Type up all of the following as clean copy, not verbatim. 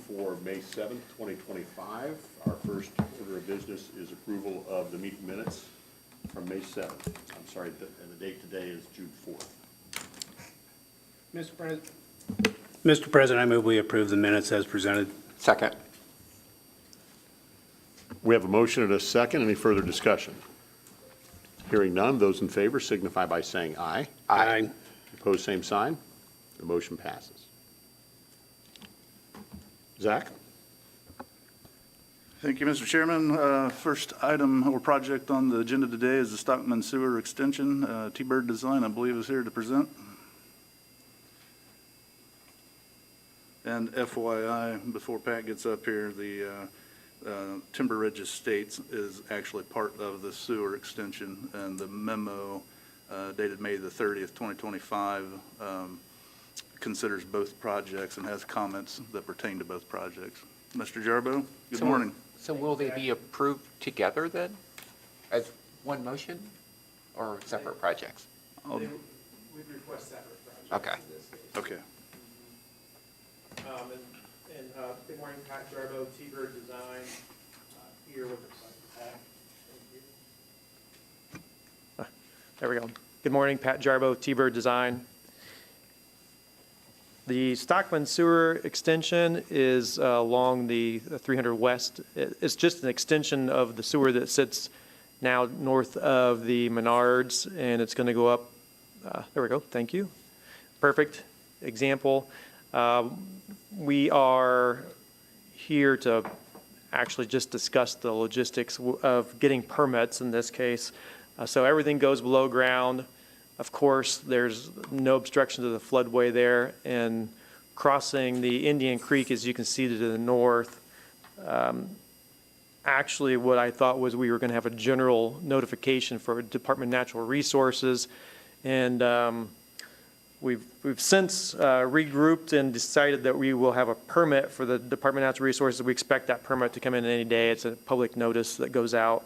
for May 7th, 2025. Our first order of business is approval of the meeting minutes from May 7th. I'm sorry, and the date today is June 4th. Mr. President, I move we approve the minutes as presented. Second. We have a motion and a second. Any further discussion? Hearing none, those in favor signify by saying aye. Aye. Opposed, same sign. The motion passes. Zach? Thank you, Mr. Chairman. First item or project on the agenda today is the Stockman Sewer Extension. T-Bird Design, I believe, is here to present. And FYI, before Pat gets up here, the Timber Ridge Estates is actually part of the sewer extension, and the memo dated May the 30th, 2025, considers both projects and has comments that pertain to both projects. Mr. Jarbo, good morning. So will they be approved together then, as one motion, or separate projects? We'd request separate projects. Okay. In this case. Okay. Good morning, Pat Jarbo, T-Bird Design, here with the Pat. Thank you. There we go. Good morning, Pat Jarbo, T-Bird Design. The Stockman Sewer Extension is along the 300 West. It's just an extension of the sewer that sits now north of the Menards, and it's going to go up. There we go. Thank you. Perfect example. We are here to actually just discuss the logistics of getting permits in this case. So everything goes below ground. Of course, there's no obstruction to the floodway there, and crossing the Indian Creek, as you can see to the north, actually what I thought was we were going to have a general notification for Department of Natural Resources, and we've since regrouped and decided that we will have a permit for the Department of Natural Resources. We expect that permit to come in any day. It's a public notice that goes out.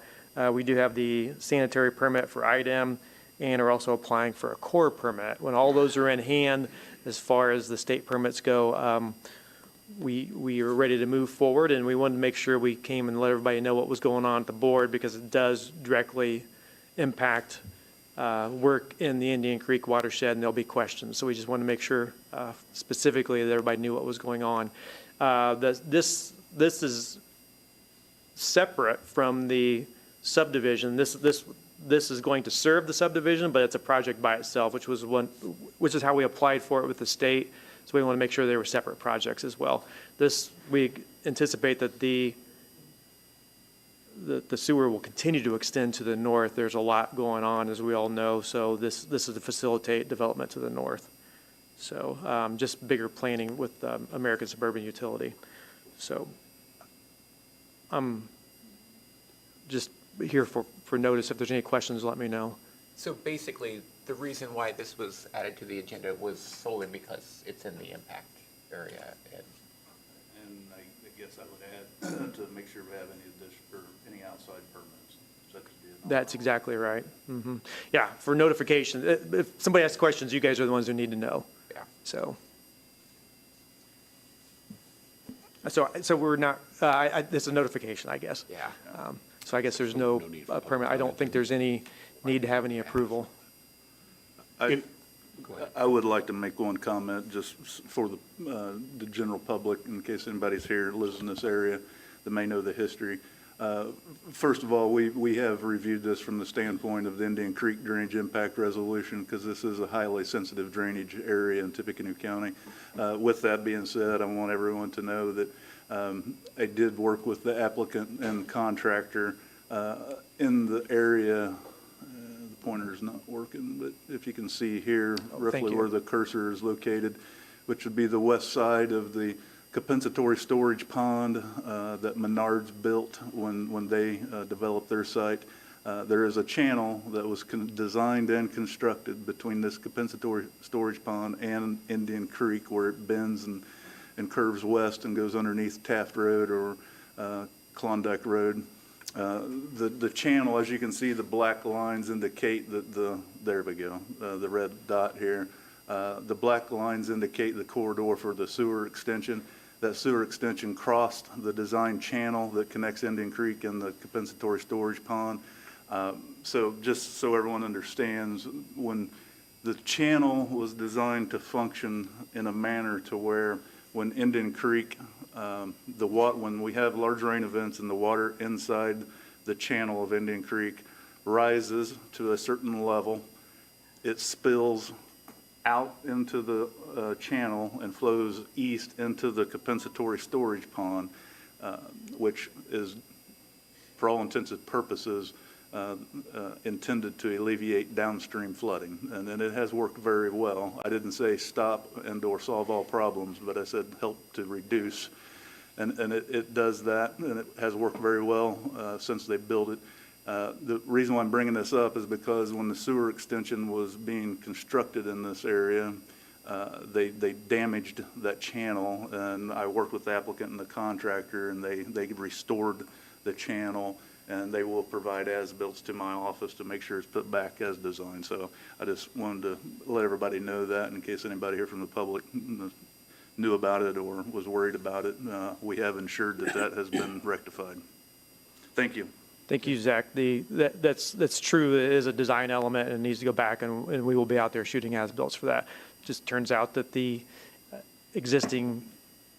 We do have the sanitary permit for IDEM, and are also applying for a core permit. When all those are in hand, as far as the state permits go, we are ready to move forward, and we wanted to make sure we came and let everybody know what was going on at the board, because it does directly impact work in the Indian Creek watershed, and there'll be questions. So we just wanted to make sure specifically that everybody knew what was going on. This is separate from the subdivision. This is going to serve the subdivision, but it's a project by itself, which is how we applied for it with the state. So we want to make sure they were separate projects as well. We anticipate that the sewer will continue to extend to the north. There's a lot going on, as we all know. So this is to facilitate development to the north. So just bigger planning with American Suburban Utility. So I'm just here for notice. If there's any questions, let me know. So basically, the reason why this was added to the agenda was solely because it's in the impact area. And I guess I would add to make sure we have any outside permits, such as That's exactly right. Mm-hmm. Yeah, for notification. If somebody asks questions, you guys are the ones who need to know. Yeah. So we're not, it's a notification, I guess. Yeah. So I guess there's no permit. I don't think there's any need to have any approval. I would like to make one comment just for the general public, in case anybody's here that lives in this area that may know the history. First of all, we have reviewed this from the standpoint of the Indian Creek Drainage Impact Resolution, because this is a highly sensitive drainage area in Tippecanoe County. With that being said, I want everyone to know that I did work with the applicant and contractor in the area. The pointer's not working, but if you can see here roughly where the cursor is located, which would be the west side of the compensatory storage pond that Menards built when they developed their site. There is a channel that was designed and constructed between this compensatory storage pond and Indian Creek, where it bends and curves west and goes underneath Taft Road or Klondike Road. The channel, as you can see, the black lines indicate that there we go, the red dot here. The black lines indicate the corridor for the sewer extension. that sewer extension crossed the design channel that connects Indian Creek and the compensatory storage pond. So just so everyone understands, when the channel was designed to function in a manner to where when Indian Creek, when we have large rain events and the water inside the channel of Indian Creek rises to a certain level, it spills out into the channel and flows east into the compensatory storage pond, which is, for all intents and purposes, intended to alleviate downstream flooding. And it has worked very well. I didn't say stop and/or solve all problems, but I said help to reduce. And it does that, and it has worked very well since they built it. The reason why I'm bringing this up is because when the sewer extension was being constructed in this area, they damaged that channel, and I worked with the applicant and the contractor, and they restored the channel, and they will provide as-built to my office to make sure it's put back as designed. So I just wanted to let everybody know that in case anybody here from the public knew about it or was worried about it. We have ensured that has been rectified. Thank you. Thank you, Zach. That's true. It is a design element and needs to go back, and we will be out there shooting as-built for that. Just turns out that the existing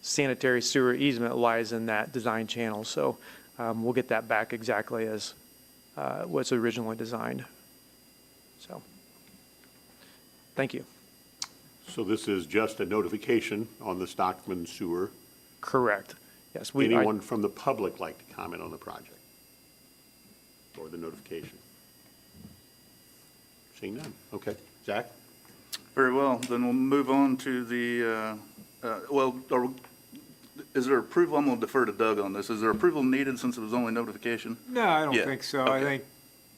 sanitary sewer easement lies in that design channel. So we'll get that back exactly as was originally designed. So, thank you. So this is just a notification on the Stockman sewer. Correct. Yes. Anyone from the public like to comment on the project or the notification? Seeing none. Okay. Zach? Very well. Then we'll move on to the, is there approval? I'm going to defer to Doug on this. Is there approval needed since it was only notification? No, I don't Yeah. think so. Okay. I think,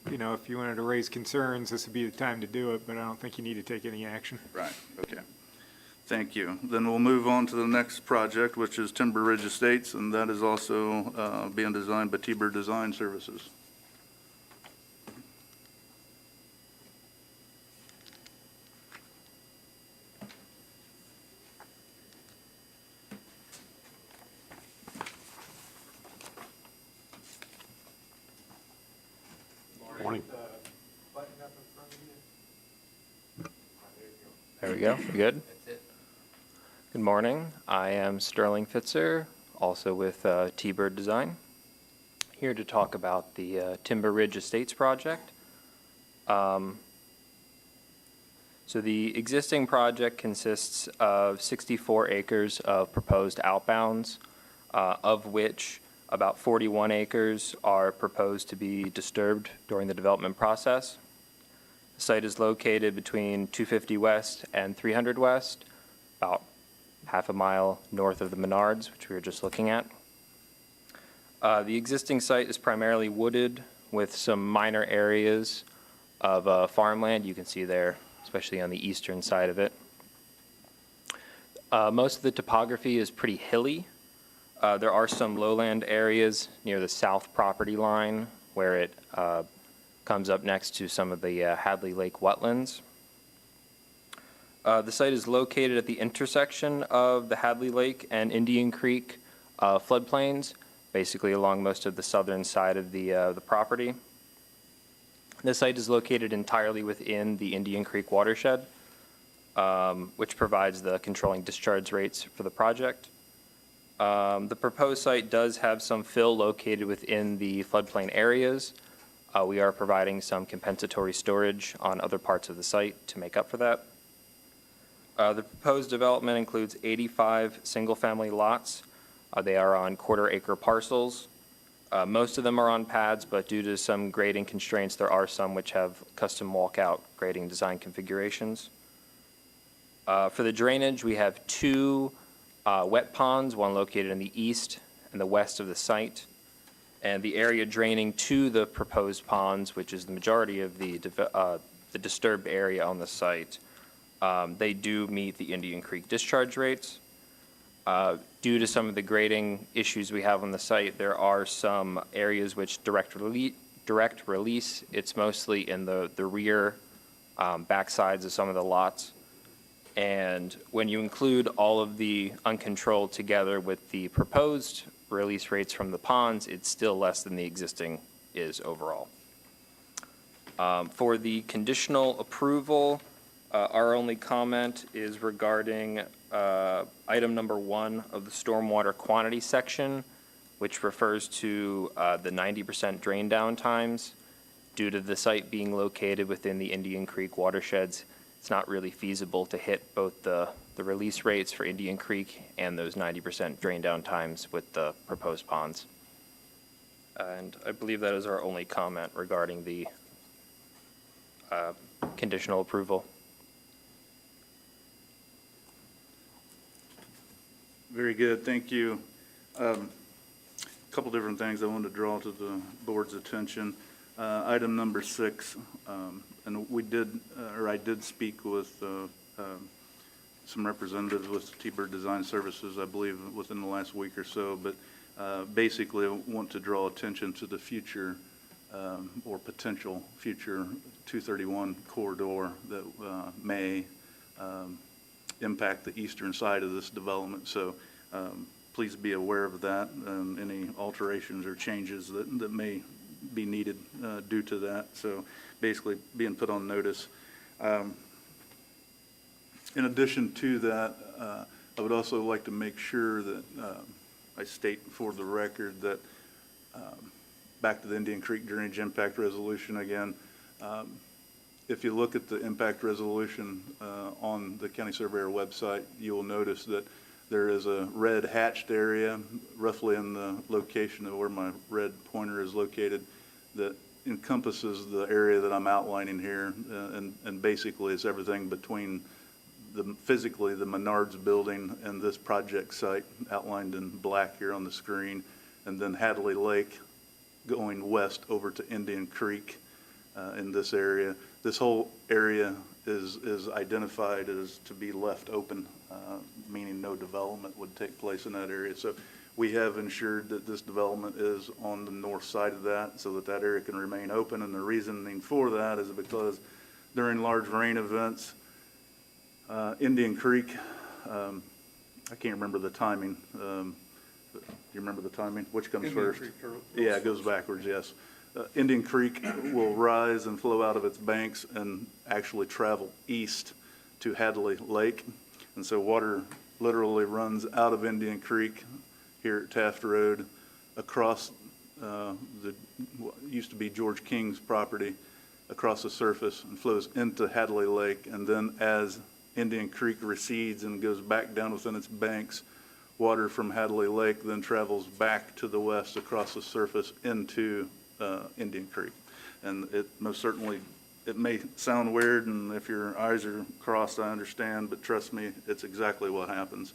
if you wanted to raise concerns, this would be the time to do it, but I don't think you need to take any action. Right, okay. Thank you. Then we'll move on to the next project, which is Timber Ridge Estates, and that is also being designed by T-Bird Design Services. Morning. There we go. We good? Good morning. I am Sterling Fitzer, also with T-Bird Design, here to talk about the Timber Ridge Estates project. So the existing project consists of 64 acres of proposed outbounds, of which about 41 acres are proposed to be disturbed during the development process. The site is located between 250 West and 300 West, about half a mile north of the Menards, which we were just looking at. The existing site is primarily wooded with some minor areas of farmland you can see there, especially on the eastern side of it. Most of the topography is pretty hilly. There are some lowland areas near the south property line where it comes up next to some of the Hadley Lake wetlands. The site is located at the intersection of the Hadley Lake and Indian Creek floodplains, basically along most of the southern side of the property. The site is located entirely within the Indian Creek watershed, which provides the controlling discharge rates for the project. The proposed site does have some fill located within the floodplain areas. We are providing some compensatory storage on other parts of the site to make up for that. The proposed development includes 85 single-family lots. They are on quarter-acre parcels. Most of them are on pads, but due to some grading constraints, there are some which have custom walkout grading design configurations. For the drainage, we have two wet ponds, one located in the east and the west of the site. And the area draining to the proposed ponds, which is the majority of the disturbed area on the site, they do meet the Indian Creek discharge rates. Due to some of the grading issues we have on the site, there are some areas which direct release. It's mostly in the rear backsides of some of the lots. And when you include all of the uncontrolled together with the proposed release rates from the ponds, it's still less than the existing is overall. For the conditional approval, our only comment is regarding item number 1 of the stormwater quantity section, which refers to the 90% drain down times. Due to the site being located within the Indian Creek watersheds, it's not really feasible to hit both the release rates for Indian Creek and those 90% drain down times with the proposed ponds. And I believe that is our only comment regarding the conditional approval. Very good, thank you. A couple different things I wanted to draw to the board's attention. Item number 6, and we did, or I did speak with some representatives with T-Bird Design Services, I believe, within the last week or so, but basically I want to draw attention to the future or potential future 231 corridor that may impact the eastern side of this development. So please be aware of that and any alterations or changes that may be needed due to that. So basically being put on notice. In addition to that, I would also like to make sure that I state for the record that back to the Indian Creek Drainage Impact Resolution again, if you look at the impact resolution on the County Surveyor website, you will notice that there is a red hatched area roughly in the location of where my red pointer is located that encompasses the area that I'm outlining here, and basically it's everything between physically the Menards building and this project site outlined in black here on the screen, and then Hadley Lake going west over to Indian Creek in this area. This whole area is identified as to be left open, meaning no development would take place in that area. So we have ensured that this development is on the north side of that so that that area can remain open. And the reasoning for that is because during large rain events, Indian Creek, I can't remember the timing. Do you remember the timing? Which comes first? Yeah, it goes backwards, yes. Indian Creek will rise and flow out of its banks and actually travel east to Hadley Lake. And so water literally runs out of Indian Creek here at Taft Road across what used to be George King's property across the surface and flows into Hadley Lake. And then as Indian Creek recedes and goes back down within its banks, water from Hadley Lake then travels back to the west across the surface into Indian Creek. And it most certainly, it may sound weird, and if your eyes are crossed, I understand, but trust me, it's exactly what happens.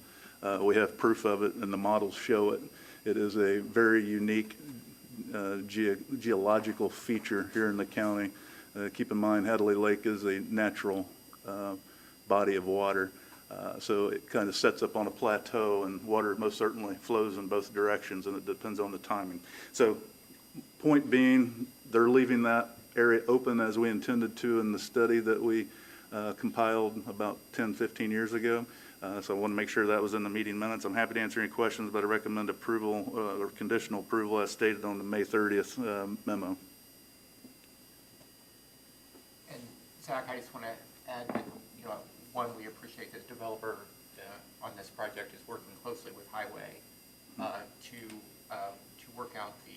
We have proof of it, and the models show it. It is a very unique geological feature here in the county. Keep in mind, Hadley Lake is a natural body of water. So it kind of sets up on a plateau, and water most certainly flows in both directions, and it depends on the timing. So point being, they're leaving that area open as we intended to in the study that we compiled about 10, 15 years ago. So I want to make sure that was in the meeting minutes. I'm happy to answer any questions, but I recommend approval or conditional approval as stated on the May 30th memo. And Zach, I just want to add that, you know, one, we appreciate that the developer on this project is working closely with Highway to work out the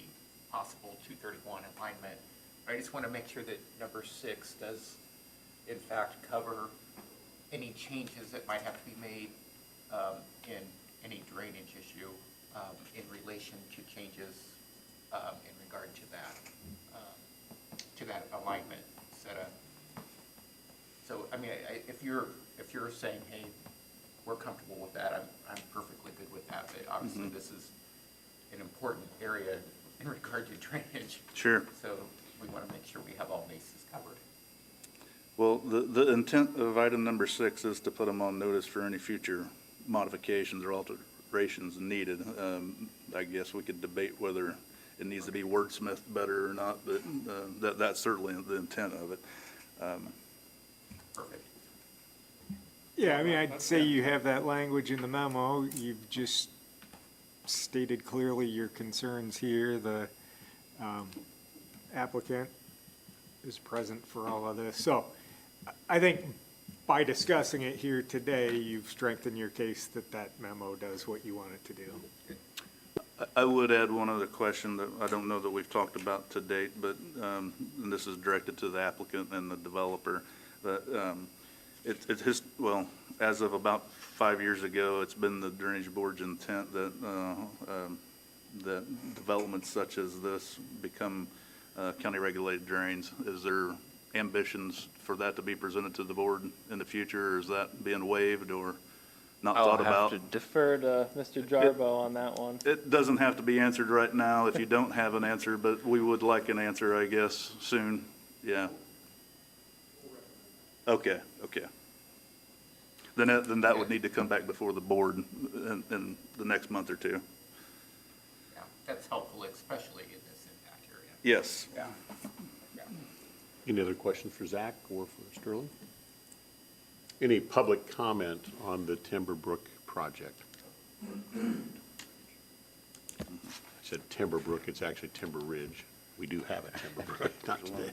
possible 231 alignment. I just want to make sure that number 6 does in fact cover any changes that might have to be made in any drainage issue in relation to changes in regard to that alignment setup. So I mean, if you're saying, hey, we're comfortable with that, I'm perfectly good with that. But obviously, this is an important area in regard to drainage. Sure. So we want to make sure we have all bases covered. Well, the intent of item number 6 is to put them on notice for any future modifications or alterations needed. I guess we could debate whether it needs to be wordsmithed better or not, but that's certainly the intent of it. Perfect. Yeah, I mean, I'd say you have that language in the memo. You've just stated clearly your concerns here. The applicant is present for all of this. So I think by discussing it here today, you've strengthened your case that that memo does what you want it to do. I would add one other question that I don't know that we've talked about to date, but, and this is directed to the applicant and the developer, but, well, as of about 5 years ago, it's been the Drainage Board's intent that, that developments such as this become, county-regulated drains. Is there ambitions for that to be presented to the board in the future, or is that being waived or not I'll thought have about? to defer to Mr. Jarbo on that one. It doesn't have to be answered right now if you don't have an answer, but we would like an answer, I guess, soon. Yeah. Okay, okay. Then that would need to come back before the board in the next month or two. Yeah, that's helpful, especially in this impact area. Yes. Yeah. Any other questions for Zach or for Sterling? Any public comment on the Timber Brook project? I said Timber Brook, it's actually Timber Ridge. We do have a Timber Brook, not today.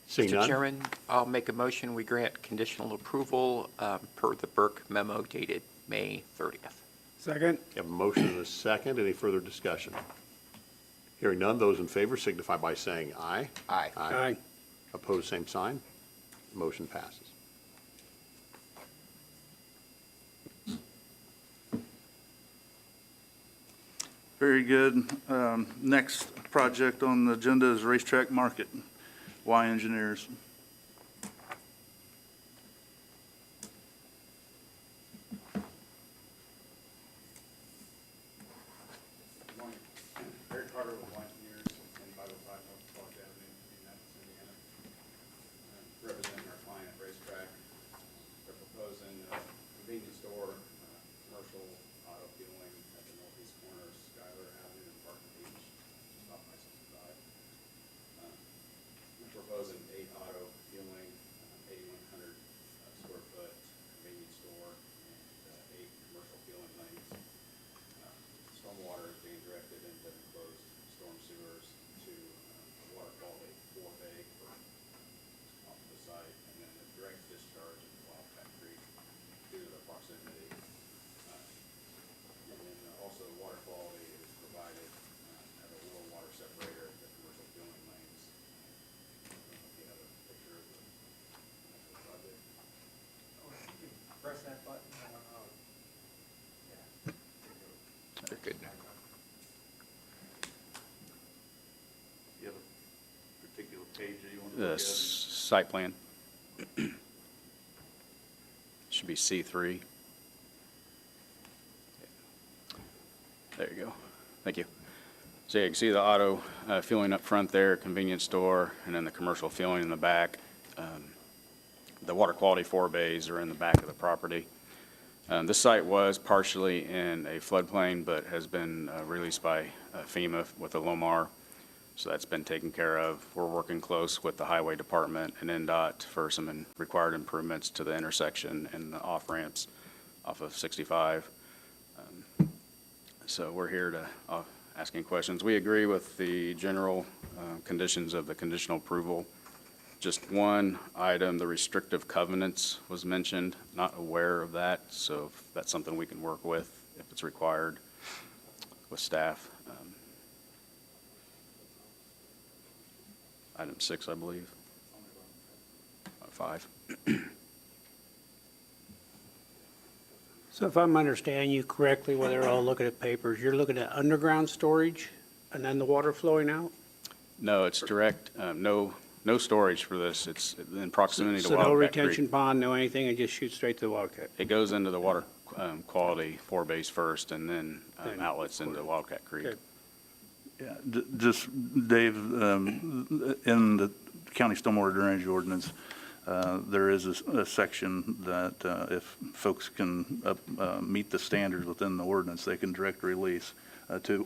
Seeing Mr. none? Chairman, I'll make a motion, we grant conditional approval per the Burke memo dated May 30th. Second? You have a motion and a second. Any further discussion? Hearing none, those in favor signify by saying aye. Aye. Aye. Opposed, same sign. Motion passes. Very good. Next project on the agenda is Racetrack Market. Y Engineers. Good morning. Eric Carter with Y Engineers, 505 North Clark Avenue, Indianapolis, Indiana. Representing our client Racetrack. They're proposing a convenience store, commercial auto fueling at the northeast corner of Schuyler Avenue and Park Beach, just off I-65. We're proposing 8 auto fueling, 8,100 square foot convenience store, and 8 commercial fueling lanes. Stormwater is being directed into enclosed storm sewers to a water quality 4 bay off the site, and then a direct discharge into Wildcat Creek due to the proximity. And then also water quality is provided at a rural water separator at the commercial fueling lanes. You have a picture of the project. Press that button. They're good. You have a particular page that you want to The look at? site plan. Should be C3. There you go. Thank you. So you can see the auto fueling up front there, convenience store, and then the commercial fueling in the back. The water quality 4 bays are in the back of the property. This site was partially in a floodplain, but has been released by FEMA with a LOMAR. So that's been taken care of. We're working close with the Highway Department and NDOT for some required improvements to the intersection and the off-ramps off of 65. So we're here to asking questions. We agree with the general conditions of the conditional approval. Just one item, the restrictive covenants was mentioned, not aware of that, so if that's something we can work with if it's required with staff. Item 6, I believe. 5. So if I'm understanding you correctly, while they're all looking at papers, you're looking at underground storage and then the water flowing out? No, it's direct, no storage for this. It's in proximity to So no Wildcat Creek. retention pond, no anything, it just shoots straight to the Wildcat? It goes into the water quality 4 bays first and then Then outlets into Wildcat Creek. Okay. Yeah, just, Dave, in the county stormwater drainage ordinance, There is a section that if folks can meet the standards within the ordinance, they can direct release to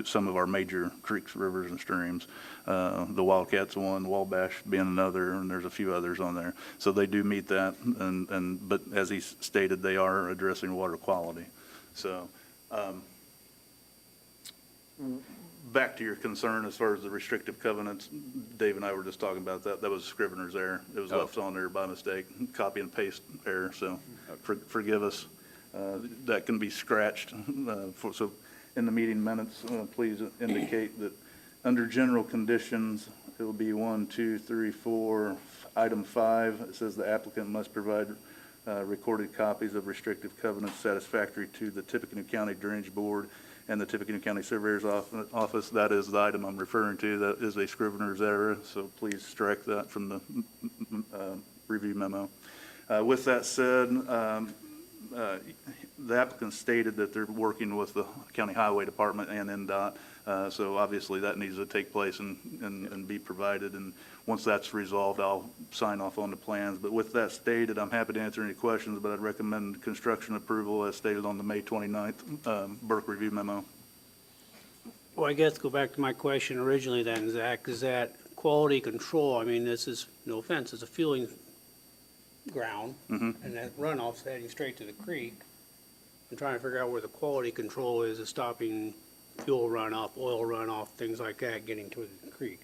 some of our major creeks, rivers, and streams. The Wildcat's one, Wabash being another, and there's a few others on there. So they do meet that, but as he stated, they are addressing water quality. So back to your concern as far as the restrictive covenants, Dave and I were just talking about that. That was Scrivener's error. It was left on there by mistake, copy and paste error, so forgive us. That can be scratched. So in the meeting minutes, please indicate that under general conditions, it will be 1, 2, 3, 4, item 5. It says the applicant must provide recorded copies of restrictive covenants satisfactory to the Tippecanoe County Drainage Board and the Tippecanoe County Surveyor's Office. That is the item I'm referring to. That is a Scrivener's error, so please strike that from the review memo. With that said, the applicant stated that they're working with the County Highway Department and NDOT, so obviously that needs to take place and be provided, and once that's resolved, I'll sign off on the plans. But with that stated, I'm happy to answer any questions, but I'd recommend construction approval as stated on the May 29th Burke review memo. Well, I guess go back to my question originally then, Zach, is that quality control, I mean, this is, no offense, it's a fueling ground, and that runoff's heading straight to the creek. I'm trying to figure out where the quality control is stopping fuel runoff, oil runoff, things like that, getting to the creek.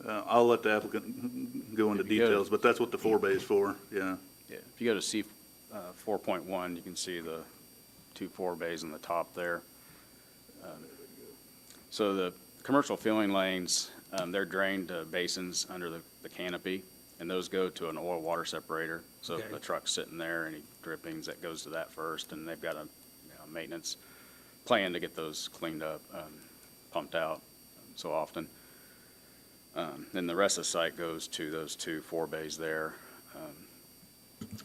I'll let the applicant go into details, but that's what the 4-bay is for, yeah. Yeah, if you go to C 4.1, you can see the 2 4-bays on the top there. So the commercial fueling lanes, they're drained basins under the canopy, and those go to an oil water separator. So if the truck's sitting there, any drippings, that goes to that first, and they've got a maintenance plan to get those cleaned up, pumped out so often. Then the rest of the site goes to those 2 4-bays there,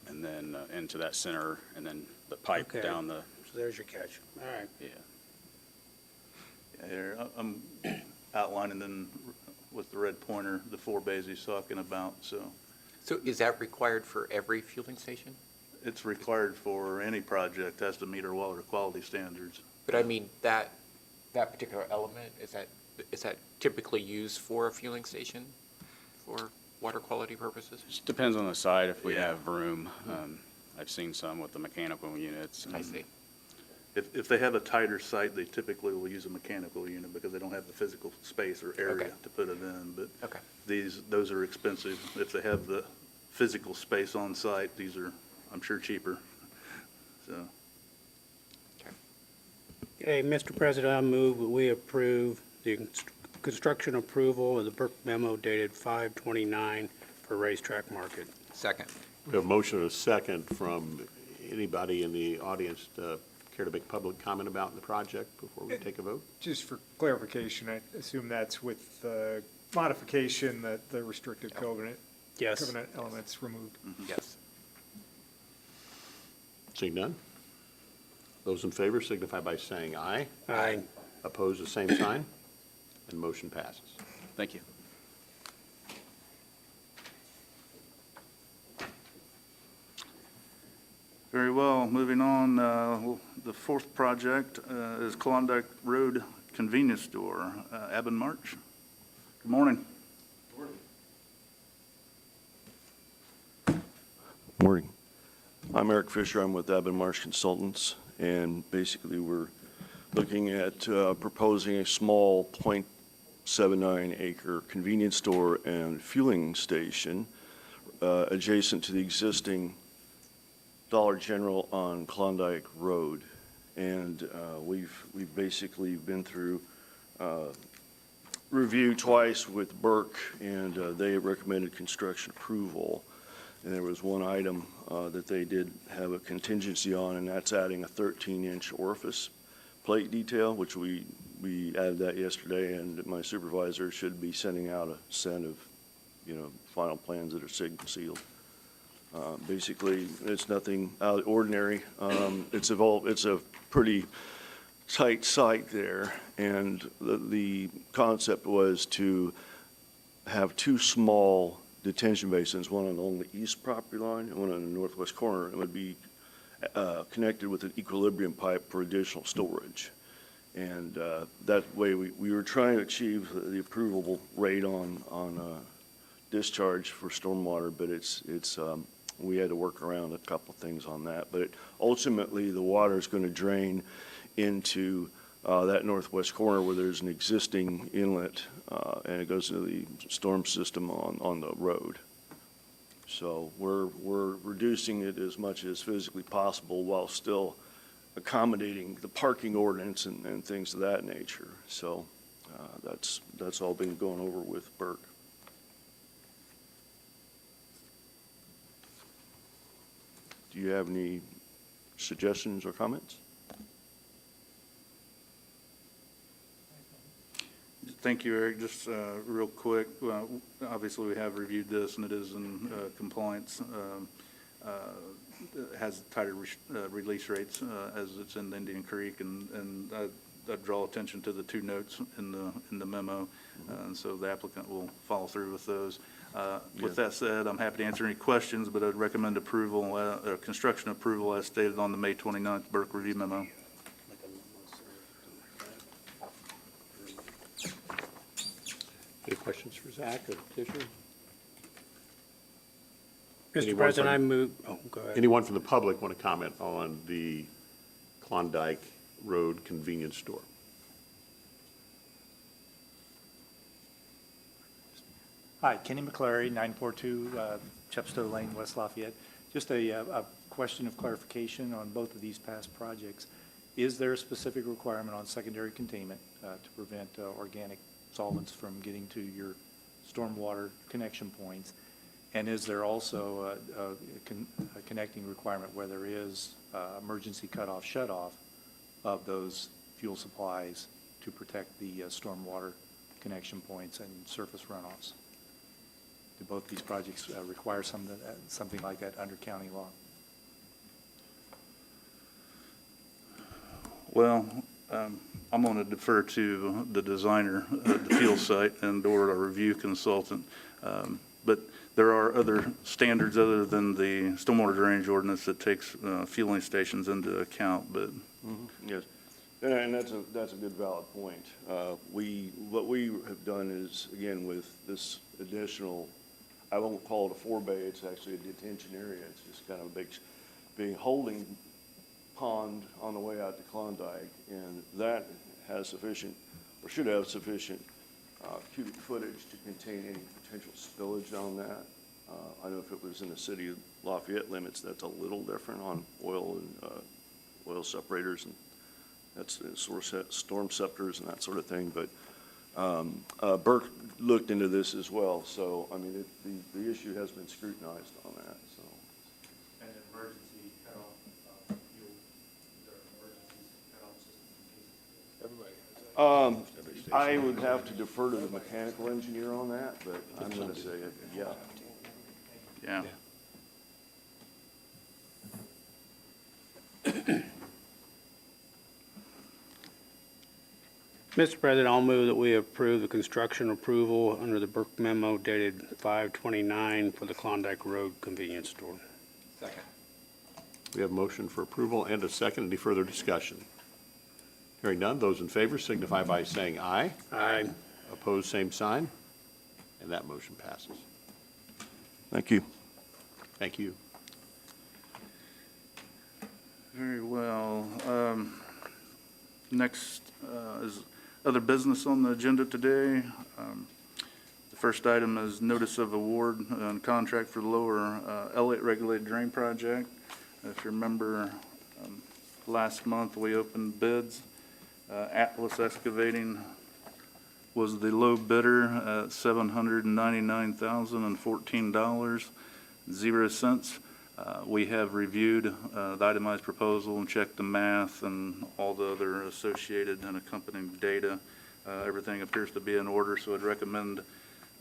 and then into that center, and then the pipe down the, So there's your catch. All right. yeah. Here, I'm outlining then with the red pointer, the 4-bays he's talking about, so. So is that required for every fueling station? It's required for any project, has to meet our water quality standards. But I mean, that particular element, is that typically used for a fueling station for water quality purposes? Just depends on the site, if we Yeah. have room. I've seen some with the mechanical units. I see. If they have a tighter site, they typically will use a mechanical unit because they don't have the physical space or area Okay. to put it in. But Okay. those are expensive. If they have the physical space on site, these are, I'm sure, cheaper. So, Okay, Mr. President, I move that we approve the construction approval of the Burke memo dated 5/29 for racetrack market. Second. We have a motion and a second from anybody in the audience care to make public comment about the project before we take a vote? Just for clarification, I assume that's with the modification that the restricted covenant elements removed. Yes. Seeing none? Those in favor signify by saying aye. Aye. Opposed, the same sign, and motion passes. Thank you. very well, moving on, the 4th project is Klondike Road Convenience Store. Abin March, good morning. Morning. I'm Eric Fisher. I'm with Abbott Marsh Consultants, and basically we're looking at proposing a small 0.79 acre convenience store and fueling station adjacent to the existing Dollar General on Klondike Road. And we've basically been through review twice with Burke, and they recommended construction approval. And there was one item that they did have a contingency on, and that's adding a 13-inch orifice plate detail, which we added that yesterday, and my supervisor should be sending out a set of, final plans that are sealed. Basically, it's nothing out of the ordinary. It's a pretty tight site there, and the concept was to have 2 small detention basins, one on the east property line and one on the northwest corner, and would be connected with an equilibrium pipe for additional storage. And that way, we were trying to achieve the approvable rate on discharge for stormwater, but we had to work around a couple things on that. But ultimately, the water is going to drain into that northwest corner where there's an existing inlet, and it goes to the storm system on the road. So we're reducing it as much as physically possible while still accommodating the parking ordinance and things of that nature. So that's all been going over with Burke. Do you have any suggestions or comments? Thank you, Eric. Just real quick, obviously we have reviewed this and it is in compliance. It has tighter release rates as it's in Indian Creek, and I draw attention to the 2 notes in the memo, and so the applicant will follow through with those. With that said, I'm happy to answer any questions, but I'd recommend approval, construction approval as stated on the May 29th Burke review memo. Any questions for Zach or Tisha? Mr. President, I move, go ahead. Anyone from the public want to comment on the Klondike Road convenience store? Hi, Kenny McClary, 942 Chepstow Lane, West Lafayette. Just a question of clarification on both of these past projects. Is there a specific requirement on secondary containment to prevent organic solvents from getting to your stormwater connection points? And is there also a connecting requirement where there is emergency cutoff, shutoff of those fuel supplies to protect the stormwater connection points and surface runoffs? Do both these projects require something like that under county law? Well, I'm going to defer to the designer at the field site and/or a review consultant. But there are other standards other than the stormwater drainage ordinance that takes fueling stations into account. But Yes, and that's a good valid point. What we have done is, again, with this additional, I won't call it a 4-bay, it's actually a detention area. It's just kind of a big holding pond on the way out to Klondike, and that has sufficient, or should have sufficient cubic footage to contain any potential spillage on that. I know if it was in the city of Lafayette limits, that's a little different on oil and oil separators, and that's storm scepters and that sort of thing. But Burke looked into this as well, so I mean the issue has been scrutinized on that. So. And an emergency cutoff fuel, is there an emergency cutoff system in case? Everybody has that. I would have to defer to the mechanical engineer on that, but I'm going to say yeah. yeah. Mr. President, I'll move that we approve the construction approval under the Burke memo dated 5/29 for the Klondike Road convenience store. Second. We have a motion for approval and a second. Any further discussion? Hearing none, those in favor signify by saying aye. Aye. Opposed, same sign. And that motion passes. Thank you. Thank you. Very well. Next is other business on the agenda today. The first item is notice of award and contract for the lower Elliott regulated drain project. If you remember, last month we opened bids. Atlas Excavating was the low bidder at $799,014.00. We have reviewed the itemized proposal and checked the math and all the other associated and accompanying data. Everything appears to be in order, so I'd recommend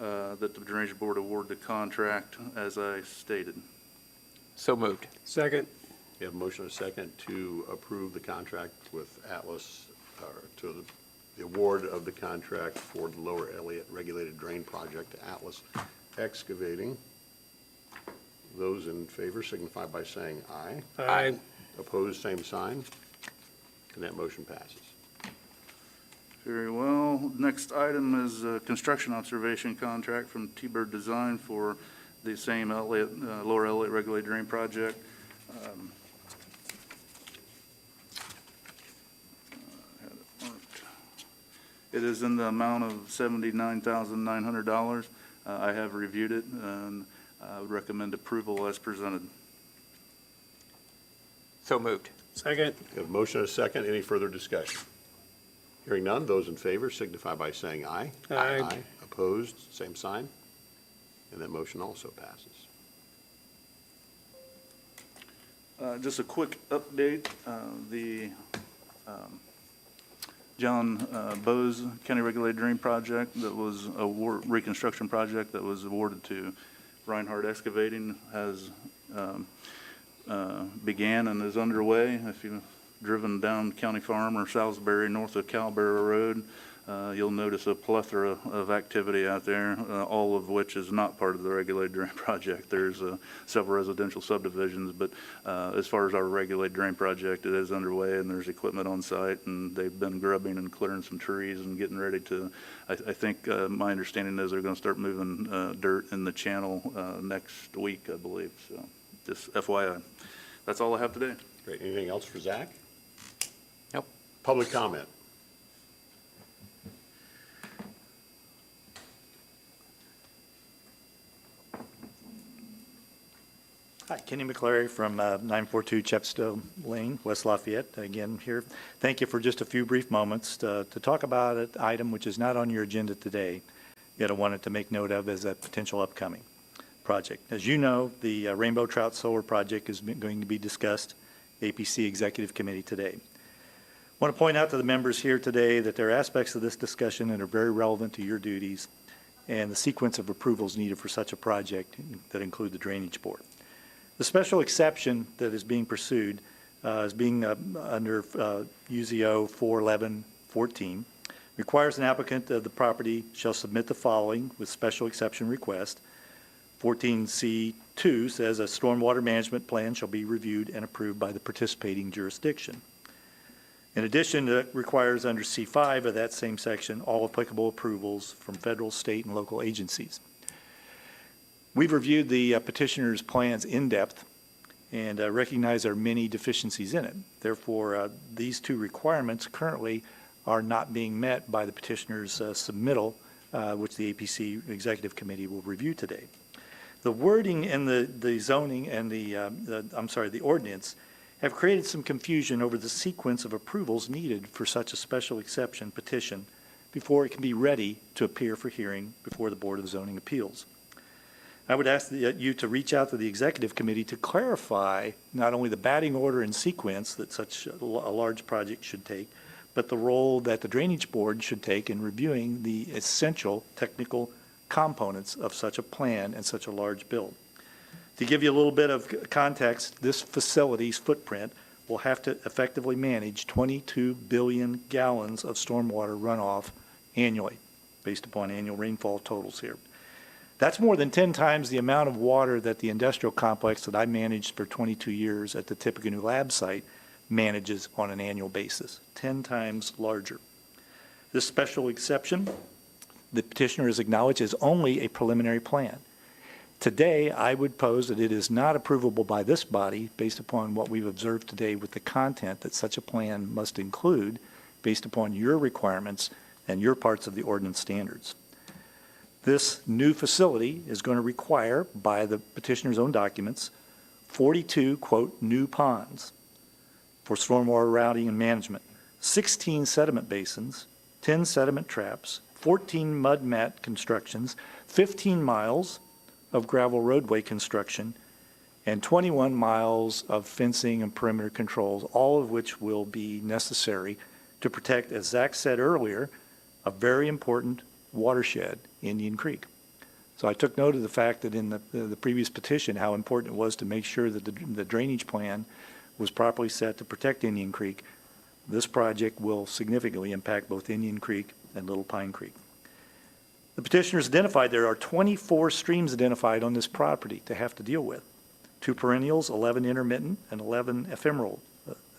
that the Drainage Board award the contract as I stated. So moved. Second. We have a motion and a second to approve the contract with Atlas, to the award of the contract for the lower Elliott regulated drain project to Atlas. Excavating. Those in favor signify by saying aye. Aye. Opposed, same sign. And that motion passes. Very well. Next item is a construction observation contract from T-Bird Design for the same Lower Elliott Regulated Drain project. It is in the amount of $79,900. I have reviewed it, and I would recommend approval as presented. So moved. Second. We have a motion and a second. Any further discussion? Hearing none, those in favor signify by saying aye. Aye. Opposed, same sign. And that motion also passes. Just a quick update, the John Bose County Regulated Drain project that was reconstruction project that was awarded to Reinhardt Excavating has began and is underway. If you've driven down County Farm or Salisbury north of Calbarrow Road, you'll notice a plethora of activity out there, all of which is not part of the regulated drain project. There's several residential subdivisions, but as far as our regulated drain project, it is underway, and there's equipment on site, and they've been grubbing and clearing some trees and getting ready to, I think my understanding is they're going to start moving dirt in the channel next week, I believe. So just FYI. That's all I have today. Great. Anything else for Zach? Nope. Public comment. Hi, Kenny McClary from 942 Chepstow Lane, West Lafayette, again here. Thank you for just a few brief moments to talk about an item which is not on your agenda today, yet I wanted to make note of as a potential upcoming project. As you know, the Rainbow Trout Solar Project is going to be discussed APC Executive Committee today. I want to point out to the members here today that there are aspects of this discussion that are very relevant to your duties and the sequence of approvals needed for such a project that include the Drainage Board. The special exception that is being pursued is being under UZO 41114, requires an applicant of the property shall submit the following with special exception request. 14C2 says a stormwater management plan shall be reviewed and approved by the participating jurisdiction. In addition, it requires under C5 of that same section all applicable approvals from federal, state, and local agencies. We've reviewed the petitioner's plans in depth and recognize there are many deficiencies in it. Therefore, these two requirements currently are not being met by the petitioner's submittal, which the APC Executive Committee will review today. The wording in the zoning and the ordinance have created some confusion over the sequence of approvals needed for such a special exception petition before it can be ready to appear for hearing before the Board of Zoning Appeals. I would ask you to reach out to the Executive Committee to clarify not only the batting order and sequence that such a large project should take, but the role that the Drainage Board should take in reviewing the essential technical components of such a plan and such a large build. To give you a little bit of context, this facility's footprint will have to effectively manage 22 billion gallons of stormwater runoff annually, based upon annual rainfall totals here. That's more than 10 times the amount of water that the industrial complex that I managed for 22 years at the Tippecanoe lab site manages on an annual basis, 10 times larger. This special exception, the petitioner has acknowledged, is only a preliminary plan. Today, I would pose that it is not approvable by this body based upon what we've observed today with the content that such a plan must include based upon your requirements and your parts of the ordinance standards. This new facility is going to require, by the petitioner's own documents, 42, quote, new ponds for stormwater routing and management, 16 sediment basins, 10 sediment traps, 14 mud mat constructions, 15 miles of gravel roadway construction, and 21 miles of fencing and perimeter controls, all of which will be necessary to protect, as Zach said earlier, a very important watershed, Indian Creek. So I took note of the fact that in the previous petition, how important it was to make sure that the drainage plan was properly set to protect Indian Creek. This project will significantly impact both Indian Creek and Little Pine Creek. The petitioners identified there are 24 streams identified on this property to have to deal with. 2 perennials, 11 intermittent, and 11 ephemeral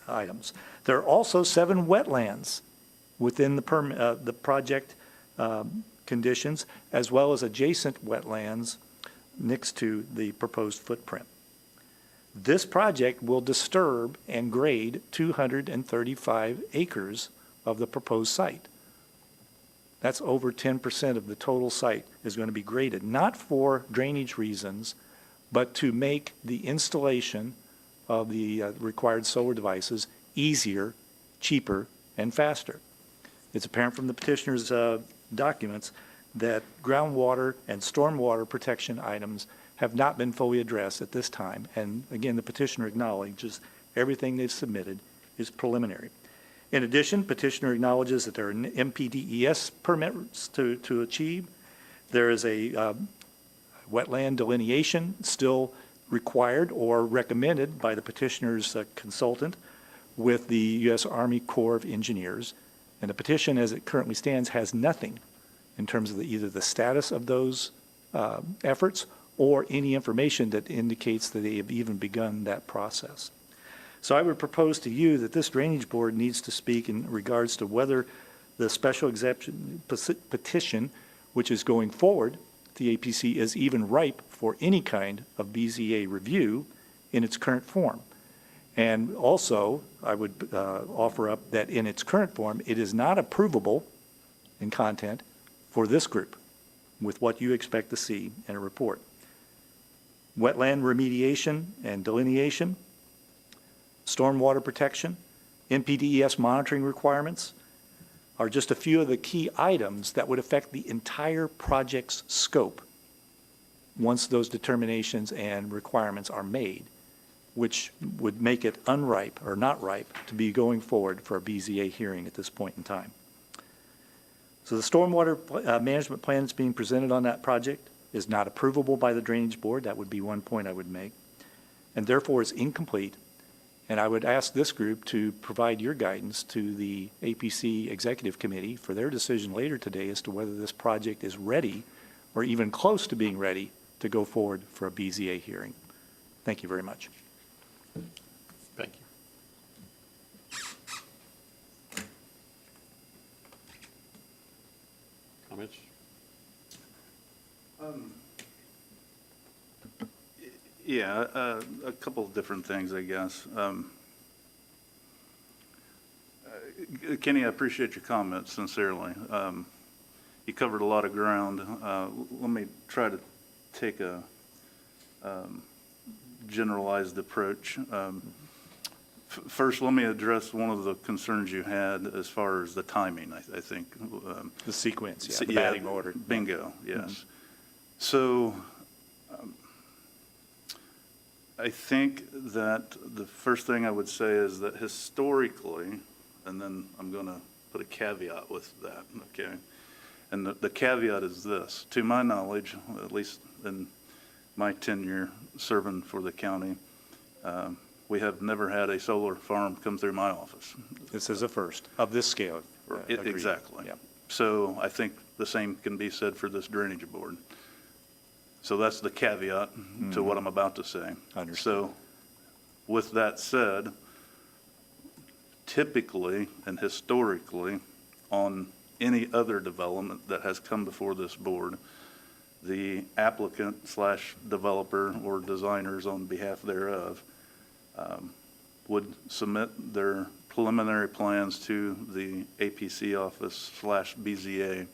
items. There are also 7 wetlands within the project conditions, as well as adjacent wetlands next to the proposed footprint. This project will disturb and grade 235 acres of the proposed site. That's over 10% of the total site is going to be graded, not for drainage reasons, but to make the installation of the required solar devices easier, cheaper, and faster. It's apparent from the petitioner's documents that groundwater and stormwater protection items have not been fully addressed at this time. And again, the petitioner acknowledges everything they've submitted is preliminary. In addition, petitioner acknowledges that there are MPDES permits to achieve. There is a wetland delineation still required or recommended by the petitioner's consultant with the U.S. Army Corps of Engineers. And the petition, as it currently stands, has nothing in terms of either the status of those efforts or any information that indicates that they have even begun that process. So I would propose to you that this drainage board needs to speak in regards to whether the special exception petition, which is going forward, the APC is even ripe for any kind of BZA review in its current form. And also, I would offer up that in its current form, it is not approvable in content for this group with what you expect to see in a report. Wetland remediation and delineation, stormwater protection, MPDES monitoring requirements are just a few of the key items that would affect the entire project's scope once those determinations and requirements are made, which would make it unripe or not ripe to be going forward for a BZA hearing at this point in time. So the stormwater management plan that's being presented on that project is not approvable by the Drainage Board. That would be one point I would make, and therefore is incomplete. And I would ask this group to provide your guidance to the APC Executive Committee for their decision later today as to whether this project is ready or even close to being ready to go forward for a BZA hearing. Thank you very much. Thank you. Comments? Yeah, a couple of different things, I guess. Kenny, I appreciate your comments sincerely. You covered a lot of ground. Let me try to take a generalized approach. First, let me address one of the concerns you had as far as the timing, I think. The sequence, yeah, the Yeah, batting order. Bingo, yes. So I think that the first thing I would say is that historically, and then I'm going to put a caveat with that, okay? And the caveat is this. To my knowledge, at least in my tenure serving for the county, we have never had a solar farm come through my office. This is a first of this scale. Agreed. Exactly. Yeah. So I think the same can be said for this drainage board. So that's the caveat to what I'm about to say. Understood. So with that said, typically and historically on any other development that has come before this board, the applicant / developer or designers on behalf thereof would submit their preliminary plans to the APC office / BZA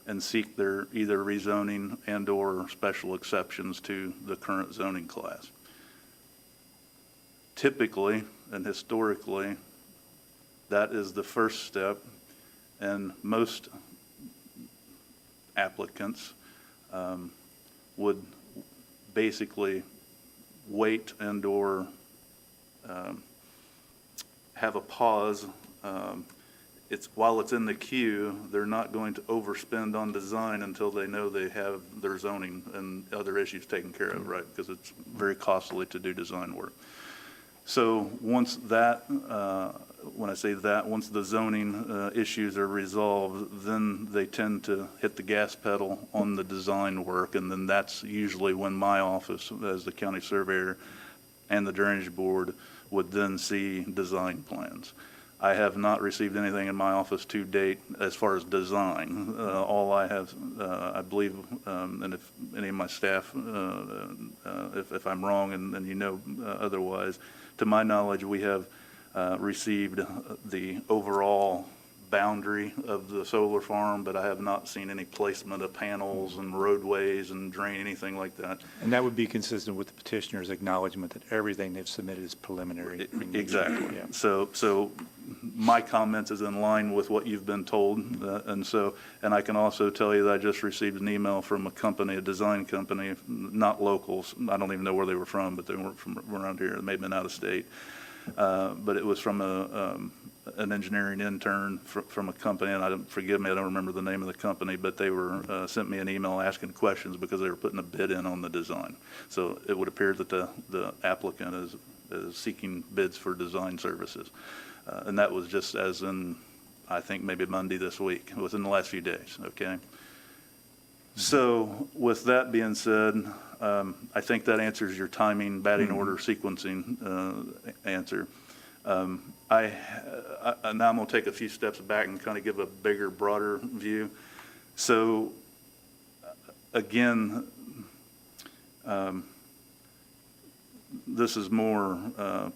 and seek their either rezoning and or special exceptions to the current zoning class. Typically and historically, that is the first step, and most applicants would basically wait and or have a pause. While it's in the queue, they're not going to overspend on design until they know they have their zoning and other issues taken care of, right? Because it's very costly to do design work. So once that, when I say that, once the zoning issues are resolved, then they tend to hit the gas pedal on the design work, and then that's usually when my office, as the county surveyor and the drainage board, would then see design plans. I have not received anything in my office to date as far as design. All I have, I believe, and if any of my staff, if I'm wrong and you know otherwise, to my knowledge, we have received the overall boundary of the solar farm, but I have not seen any placement of panels and roadways and drain, anything like that. And that would be consistent with the petitioner's acknowledgement that everything they've submitted is preliminary. Exactly. Yeah. So my comments is in line with what you've been told, and I can also tell you that I just received an email from a company, a design company, not locals. I don't even know where they were from, but they weren't from around here. They may have been out of state. But it was from an engineering intern from a company, and forgive me, I don't remember the name of the company, but they were sent me an email asking questions because they were putting a bid in on the design. So it would appear that the applicant is seeking bids for design services. And that was just as in, I think, maybe Monday this week, within the last few days, okay? So with that being said, I think that answers your timing, batting order, sequencing answer. Now I'm going to take a few steps back and kind of give a bigger, broader view. So again, this is more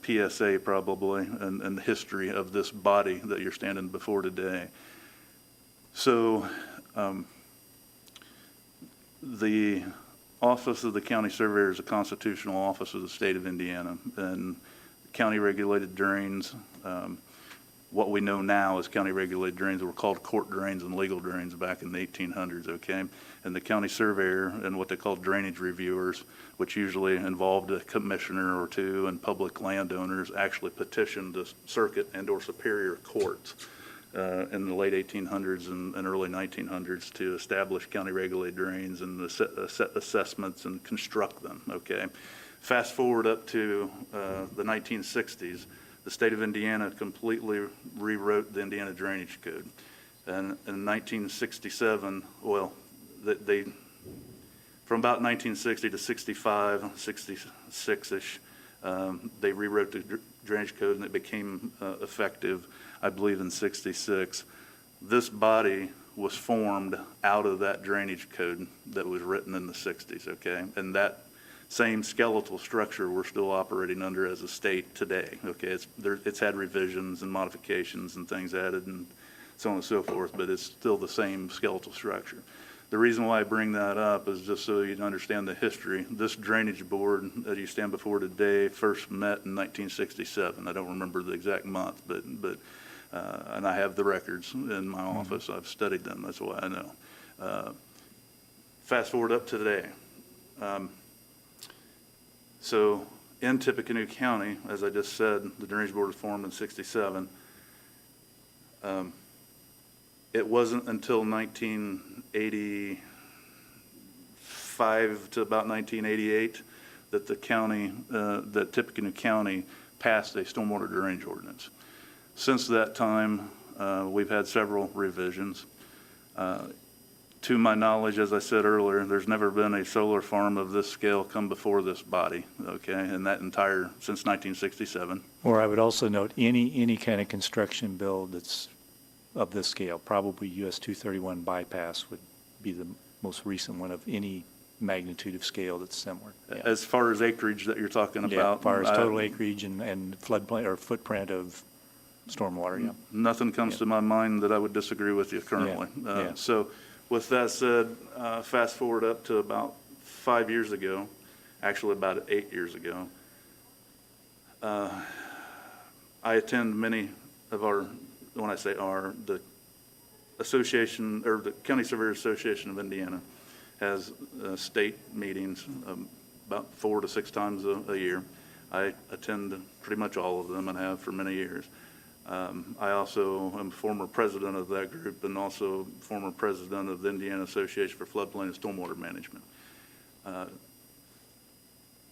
PSA probably and the history of this body that you're standing before today. So the Office of the County Surveyor is a constitutional office of the state of Indiana, and county regulated drains, what we know now as county regulated drains, were called court drains and legal drains back in the 1800s, okay? And the county surveyor and what they called drainage reviewers, which usually involved a commissioner or two and public landowners, actually petitioned the circuit and or superior courts in the late 1800s and early 1900s to establish county regulated drains and set assessments and construct them, okay? Fast forward up to the 1960s, the state of Indiana completely rewrote the Indiana Drainage Code. And in 1967, well, they from about 1960 to 65, 66-ish, they rewrote the drainage code and it became effective, I believe, in 66. This body was formed out of that drainage code that was written in the 60s, okay? And that same skeletal structure we're still operating under as a state today, okay? It's had revisions and modifications and things added and so on and so forth, but it's still the same skeletal structure. The reason why I bring that up is just so you understand the history. This drainage board that you stand before today first met in 1967. I don't remember the exact month, but and I have the records in my office. I've studied them. That's why I know. Fast forward up to today. So in Tippecanoe County, as I just said, the drainage board was formed in 67. It wasn't until 1985 to about 1988 that the county, that Tippecanoe County passed a stormwater drainage ordinance. Since that time, we've had several revisions. To my knowledge, as I said earlier, there's never been a solar farm of this scale come before this body, okay, and that entire, since 1967. Or I would also note, any kind of construction build that's of this scale, probably US 231 bypass would be the most recent one of any magnitude of scale that's similar. Yeah. As far as acreage that you're talking Yeah, about. as far as total acreage and floodplain or footprint of stormwater, yeah. Nothing comes to my mind that I would disagree with you currently. Yeah. So with that said, fast forward up to about 5 years ago, actually about 8 years ago, I attend many of our, when I say our, the association, or the County Surveyors Association of Indiana has state meetings about 4 to 6 times a year. I attend pretty much all of them and have for many years. I also am former president of that group and also former president of the Indiana Association for Floodplain and Stormwater Management.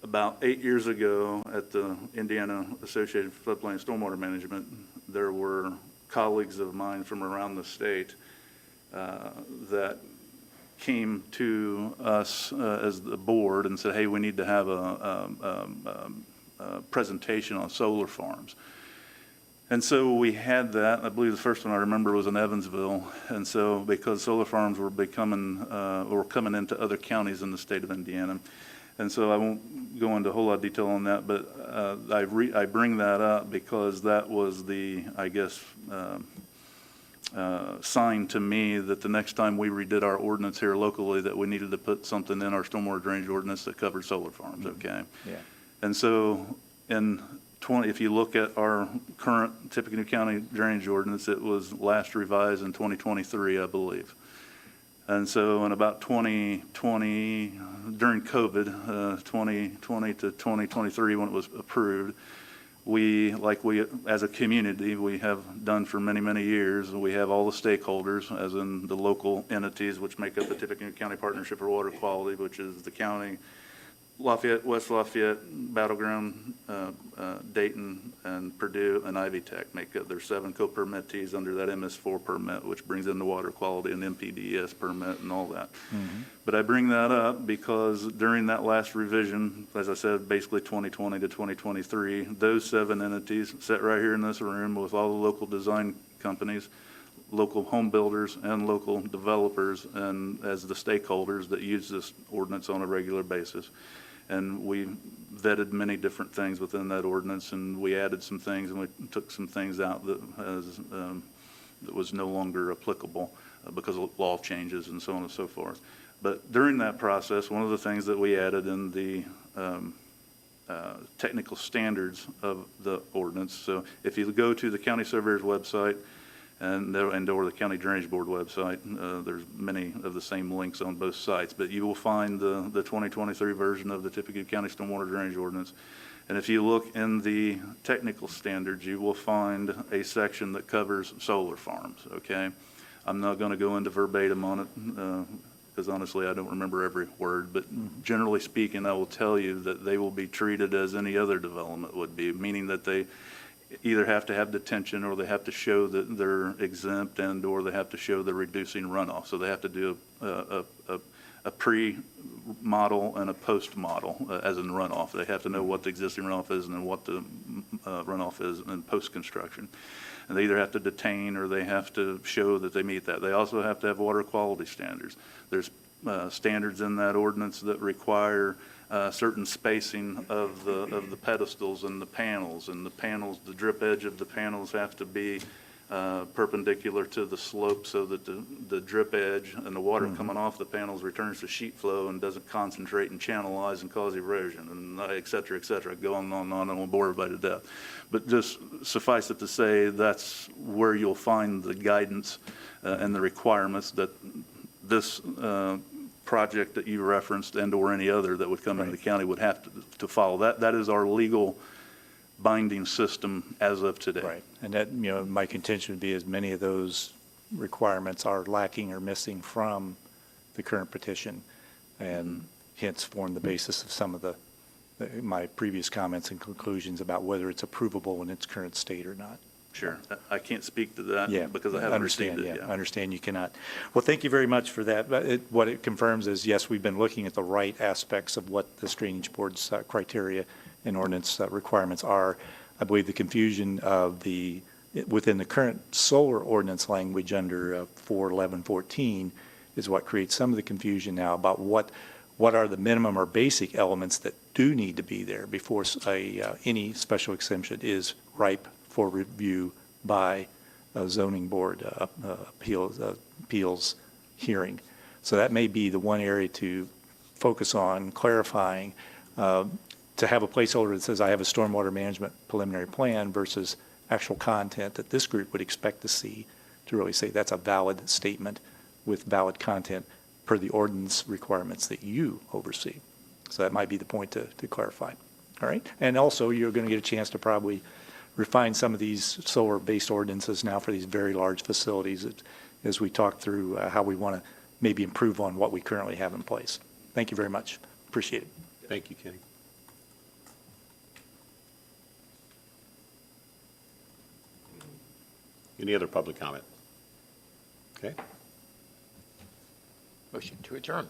about 8 years ago at the Indiana Associated Floodplain Stormwater Management, there were colleagues of mine from around the state that came to us as the board and said, hey, we need to have a presentation on solar farms. And so we had that. I believe the first one I remember was in Evansville. And so because solar farms were coming into other counties in the state of Indiana. And so I won't go into a whole lot of detail on that, but I bring that up because that was the, I guess, sign to me that the next time we redid our ordinance here locally that we needed to put something in our stormwater drainage ordinance that covered solar farms, okay? Yeah. And so if you look at our current Tippecanoe County drainage ordinance, it was last revised in 2023, I believe. And so in about 2020, during COVID, 2020 to 2023, when it was approved, we, as a community, we have done for many, many years, we have all the stakeholders, as in the local entities which make up the Tippecanoe County Partnership for Water Quality, which is the county, Lafayette, West Lafayette, Battleground, Dayton, and Purdue, and Ivy Tech make up. There's 7 co-permittees under that MS4 permit, which brings in the water quality and MPDES permit and all that. But I bring that up because during that last revision, as I said, basically 2020 to 2023, those 7 entities sat right here in this room with all the local design companies, local home builders, and local developers, and as the stakeholders that use this ordinance on a regular basis. And we vetted many different things within that ordinance, and we added some things, and we took some things out that was no longer applicable because of law changes and so on and so forth. But during that process, one of the things that we added in the technical standards of the ordinance, so if you go to the county surveyor's website, and or the County Drainage Board website. There's many of the same links on both sites, but you will find the 2023 version of the Tippecanoe County Stormwater Drainage Ordinance. And if you look in the technical standards, you will find a section that covers solar farms, okay? I'm not going to go into verbatim on it because honestly I don't remember every word, but generally speaking, I will tell you that they will be treated as any other development would be, meaning that they either have to have detention or they have to show that they're exempt and or they have to show they're reducing runoff. So they have to do a pre-model and a post-model as in runoff. They have to know what the existing runoff is and then what the runoff is in post-construction. And they either have to detain or they have to show that they meet that. They also have to have water quality standards. There's standards in that ordinance that require certain spacing of the pedestals and the panels. And the drip edge of the panels have to be perpendicular to the slope so that the drip edge and the water coming off the panels returns to sheet flow and doesn't concentrate and channelize and cause erosion, and et cetera, going on and on. I won't bore everybody to death. But just suffice it to say that's where you'll find the guidance and the requirements that this project that you referenced and or any other that would come into the county would have to follow. That is our legal binding system as of today. Right, and that, my contention would be as many of those requirements are lacking or missing from the current petition, and hence form the basis of some of my previous comments and conclusions about whether it's approvable in its current state or not. Sure. I can't speak to that because I haven't received it yet. I understand you cannot. Well, thank you very much for that. But what it confirms is, yes, we've been looking at the right aspects of what the Drainage Board's criteria and ordinance requirements are. I believe the confusion of within the current solar ordinance language under 41114 is what creates some of the confusion now about what are the minimum or basic elements that do need to be there before any special exemption is ripe for review by a zoning board appeals hearing. So that may be the one area to focus on clarifying, to have a placeholder that says I have a stormwater management preliminary plan versus actual content that this group would expect to see, to really say that's a valid statement with valid content per the ordinance requirements that you oversee. So that might be the point to clarify. All right. And also you're going to get a chance to probably refine some of these solar-based ordinances now for these very large facilities as we talk through how we want to maybe improve on what we currently have in place. Thank you very much. Appreciate it. Thank you, Kenny. Any other public comment? Okay. Motion to adjourn.